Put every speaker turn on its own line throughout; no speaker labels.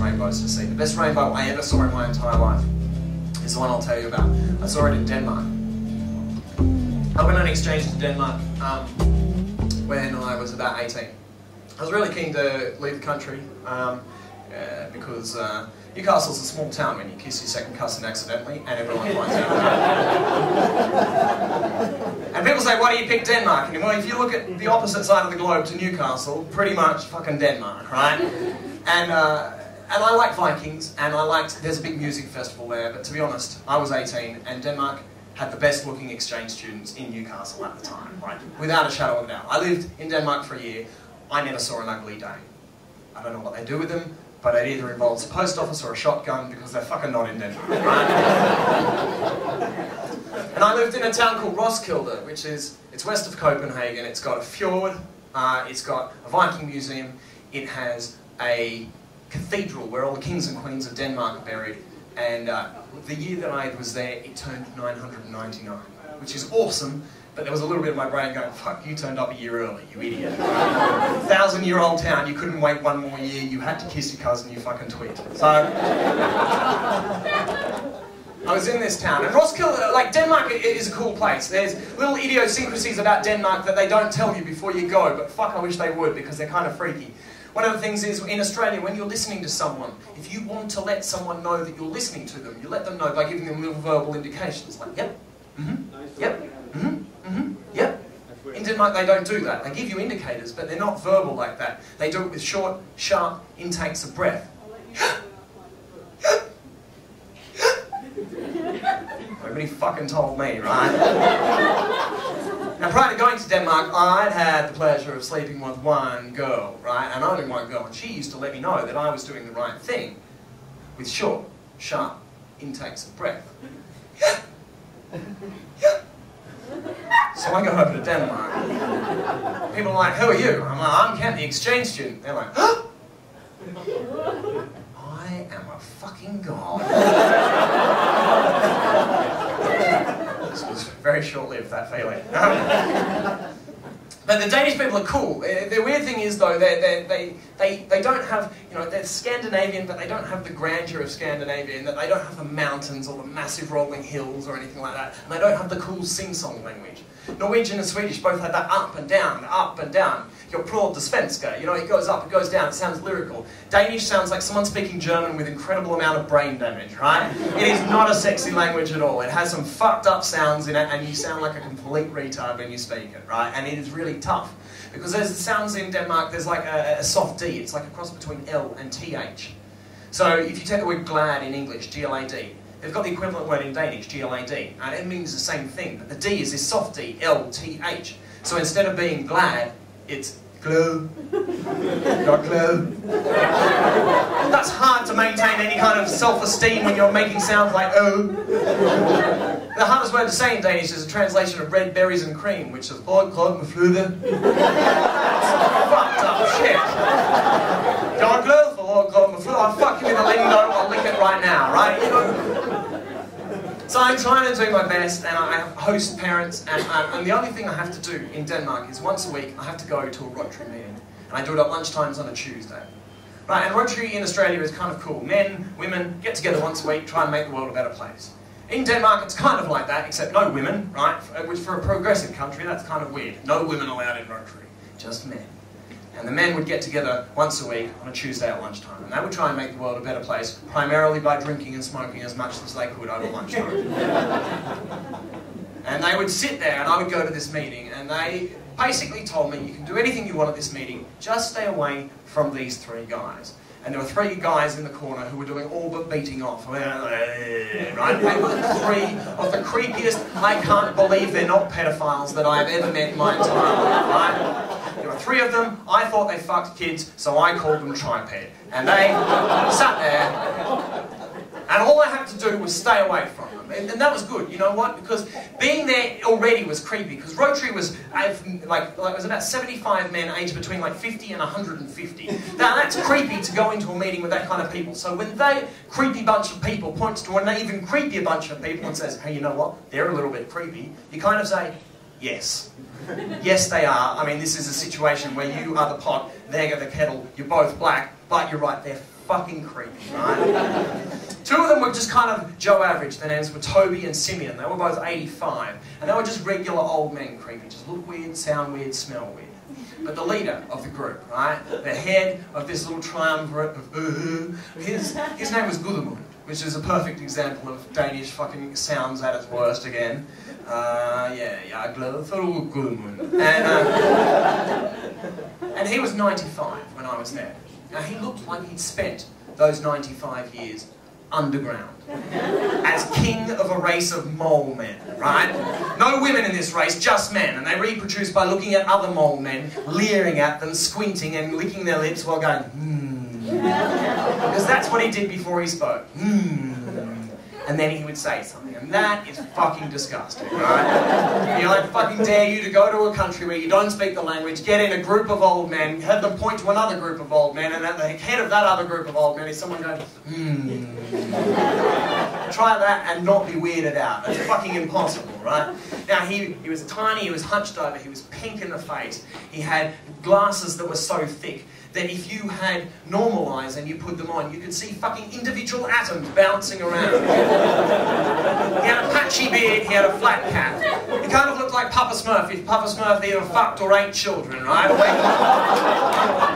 rainbows to see. The best rainbow I ever saw in my entire life is the one I'll tell you about. I saw it in Denmark. I went on exchange to Denmark when I was about 18. I was really keen to leave the country because Newcastle's a small town when you kiss your second cousin accidentally and everyone finds out. And people say, why do you pick Denmark? And well, if you look at the opposite side of the globe to Newcastle, pretty much fucking Denmark, right? And I like Vikings, and there's a big music festival there, but to be honest, I was 18 and Denmark had the best looking exchange students in Newcastle at the time, right? Without a shadow of a doubt. I lived in Denmark for a year. I never saw an ugly day. I don't know what they do with them, but it either involves a post office or a shotgun because they're fucking not in Denmark, right? And I lived in a town called Roskilde, it's west of Copenhagen. It's got a fjord, it's got a Viking museum, it has a cathedral where all the kings and queens of Denmark are buried, and the year that I was there, it turned 999, which is awesome. But there was a little bit of my brain going, fuck, you turned up a year early, you idiot. 1,000-year-old town, you couldn't wait one more year, you had to kiss your cousin, you fucking twit. So, I was in this town, and Roskilde, like, Denmark is a cool place. There's little idiosyncrasies about Denmark that they don't tell you before you go, but fuck, I wish they would, because they're kind of freaky. One of the things is, in Australia, when you're listening to someone, if you want to let someone know that you're listening to them, you let them know by giving them little verbal indications, like, yep, yep, yep. In Denmark, they don't do that. They give you indicators, but they're not verbal like that. They do it with short, sharp intakes of breath. Nobody fucking told me, right? Now, prior to going to Denmark, I'd had the pleasure of sleeping with one girl, right? And only one girl. And she used to let me know that I was doing the right thing with short, sharp intakes of breath. So I go over to Denmark. People are like, who are you? I'm like, I'm Kent, the exchange student. They're like, huh? I am a fucking god. This was very short-lived, that feeling. But the Danish people are cool. The weird thing is, though, they don't have, you know, they're Scandinavian, but they don't have the grandeur of Scandinavia, in that they don't have the mountains or the massive rolling hills or anything like that, and they don't have the cool sing-song language. Norwegian and Swedish both have that up and down, up and down. Your prod the svenska, you know, it goes up, it goes down, it sounds lyrical. Danish sounds like someone speaking German with incredible amount of brain damage, right? It is not a sexy language at all. It has some fucked up sounds in it, and you sound like a complete retard when you speak it, right? And it is really tough. Because there's the sounds in Denmark, there's like a soft D, it's like a cross between L and TH. So if you take the word glad in English, G-L-A-D, they've got the equivalent word in Danish, G-L-A-D. It means the same thing, but the D is this soft D, L-T-H. So instead of being glad, it's glue. Not glue. That's hard to maintain any kind of self-esteem when you're making sounds like oh. The hardest word to say in Danish is a translation of red berries and cream, which is "Åh, klok med fløde." Fucked up shit. You're glad for "Åh, klok med fløde." I'll fuck you in the lingo, I'll lick it right now, right? You know? So I'm trying to do my best, and I host parents, and the only thing I have to do in Denmark is once a week I have to go to a Rotary meeting, and I do it at lunchtimes on a Tuesday. Right, and Rotary in Australia is kind of cool. Men, women, get together once a week, try and make the world a better place. In Denmark it's kind of like that, except no women, right? Which for a progressive country, that's kind of weird. No women allowed in Rotary, just men. And the men would get together once a week on a Tuesday at lunchtime, and they would try and make the world a better place, primarily by drinking and smoking as much as they could over lunchtime. And they would sit there, and I would go to this meeting, and they basically told me, you can do anything you want at this meeting, just stay away from these three guys. And there were three guys in the corner who were doing all but beating off. Right? They were three of the creepiest, I can't believe they're not pedophiles that I've ever met in my entire life, right? There were three of them. I thought they fucked kids, so I called them triped. And they sat there, and all I had to do was stay away from them. And that was good, you know what? Because being there already was creepy, because Rotary was, it was about 75 men aged between like 50 and 150. Now that's creepy to go into a meeting with that kind of people. So when that creepy bunch of people points to an even creepier bunch of people and says, hey, you know what? They're a little bit creepy. You kind of say, yes. Yes, they are. I mean, this is a situation where you are the pot, they're the kettle, you're both black, But you're right, they're fucking creepy, right? Two of them were just kind of Joe Average. Their names were Toby and Simeon. They were both 85. And they were just regular old men creepy. Just look weird, sound weird, smell weird. But the leader of the group, right? The head of this little triumvirate of his name was Gudmund, which is a perfect example of Danish fucking sounds at its worst again. I thought it was Gudmund. And he was 95 when I was there. Now he looked like he'd spent those 95 years underground as king of a race of mole men, right? No women in this race, just men, and they reproduce by looking at other mole men, leering at them, squinting and licking their lips while going, because that's what he did before he spoke. And then he would say something, and that is fucking disgusting, right? You know, I fucking dare you to go to a country where you don't speak the language, get in a group of old men, have them point to another group of old men, and at the head of that other group of old men is someone going, Try that and not be weirded out. That's fucking impossible, right? Now, he was tiny, he was hunched over, he was pink in the face, he had glasses that were so thick that if you had normal eyes and you put them on, you could see fucking individual atoms bouncing around. He had a patchy beard, he had a flat cap. He kind of looked like Papa Smurf, if Papa Smurf either fucked or ate children, right?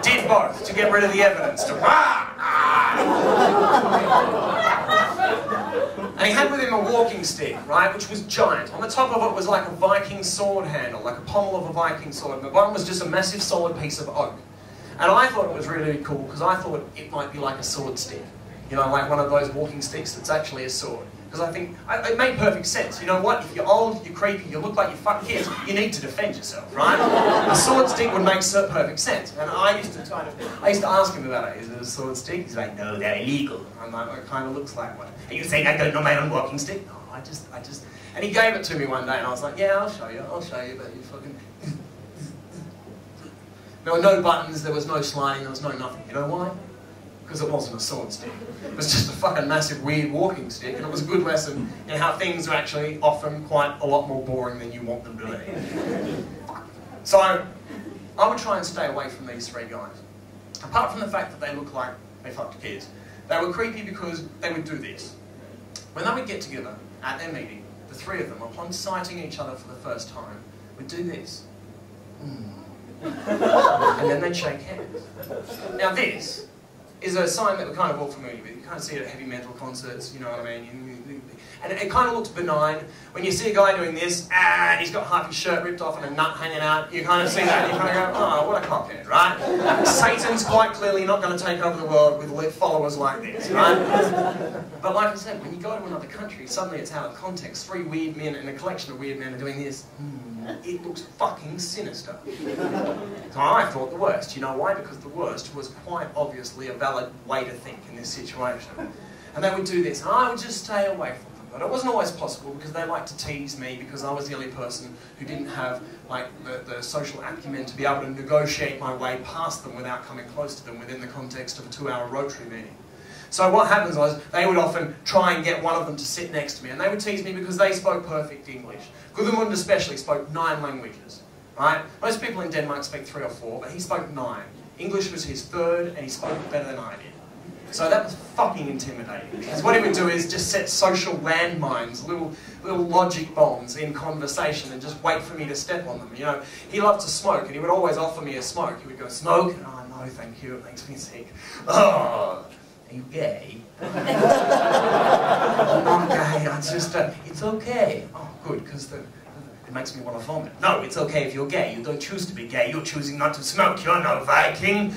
Did both, to get rid of the evidence. And he had with him a walking stick, right, which was giant. On the top of it was like a Viking sword handle, like a pommel of a Viking sword, and the bottom was just a massive solid piece of oak. And I thought it was really cool because I thought it might be like a sword stick. You know, like one of those walking sticks that's actually a sword. Because I think, it made perfect sense. You know what, if you're old, you're creepy, you look like you fuck kids, you need to defend yourself, right? A sword stick would make perfect sense. And I used to ask him about it. Is it a sword stick? He's like, no, they're illegal. I'm like, well, it kind of looks like one. Are you saying I don't know my own walking stick? No, I just... And he gave it to me one day and I was like, yeah, I'll show you, but you fucking... There were no buttons, there was no sliding, there was no nothing. You know why? Because it wasn't a sword stick. It was just a fucking massive weird walking stick, and it was a good lesson in how things are actually often quite a lot more boring than you want them to be. So, I would try and stay away from these three guys. Apart from the fact that they look like they fucked kids, they were creepy because they would do this. When they would get together at their meeting, the three of them, upon sighting each other for the first time, would do this. And then they'd shake hands. Now this is a sign that we're kind of all familiar with. You kind of see it at heavy metal concerts, you know what I mean? And it kind of looks benign. When you see a guy doing this, and he's got half his shirt ripped off and a nut hanging out, you kind of see that and you kind of go, oh, what a cockhead, right? Satan's quite clearly not going to take over the world with followers like this, right? But like I said, when you go to another country, suddenly it's out of context. Three weird men and a collection of weird men are doing this. It looks fucking sinister. So I thought the worst. You know why? Because the worst was quite obviously a valid way to think in this situation. And they would do this, and I would just stay away from them. But it wasn't always possible because they liked to tease me because I was the only person who didn't have like the social acumen to be able to negotiate my way past them without coming close to them within the context of a 2-hour Rotary meeting. So what happens was, they would often try and get one of them to sit next to me, and they would tease me because they spoke perfect English. Gudmund especially spoke 9 languages, right? Most people in Denmark speak 3 or 4, but he spoke 9. English was his 3rd, and he spoke it better than I did. So that was fucking intimidating, because what he would do is just set social landmines, little logic bombs in conversation, and just wait for me to step on them. You know, he loved to smoke, and he would always offer me a smoke. He would go, smoke? And, oh, no, thank you, it makes me sick. Oh, are you gay? I'm not gay, I just, it's okay. Oh, good, because it makes me want to vomit. No, it's okay if you're gay. You don't choose to be gay. You're choosing not to smoke. You're no Viking.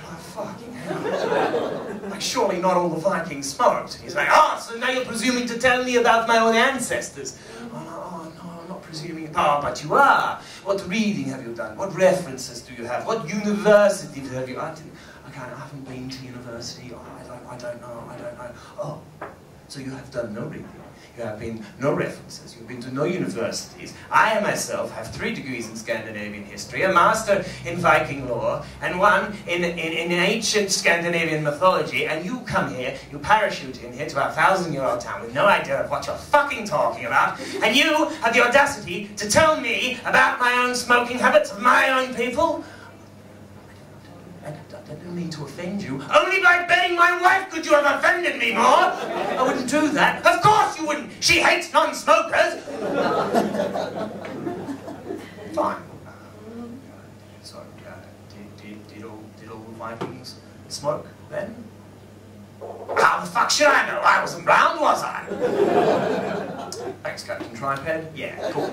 Oh, fucking hell. Like, surely not all the Vikings smoked. He's like, oh, so now you're presuming to tell me about my own ancestors. Oh, no, I'm not presuming. Oh, but you are. What reading have you done? What references do you have? What universities have you... I haven't been to university. I don't know. Oh, so you have done no reading. You have been no references. You've been to no universities. I myself have 3 degrees in Scandinavian history, a master in Viking lore, and 1 in ancient Scandinavian mythology, and you come here, you parachute in here to our 1,000-year-old town with no idea of what you're fucking talking about, and you have the audacity to tell me about my own smoking habits of my own people? I I didn't mean to offend you. Only by betting my wife could you have offended me more. I wouldn't do that. Of course you wouldn't. She hates non-smokers. Fine. So, did all the Vikings smoke then? How the fuck should I know? I wasn't round, was I? Thanks, Captain Triped. Yeah, cool.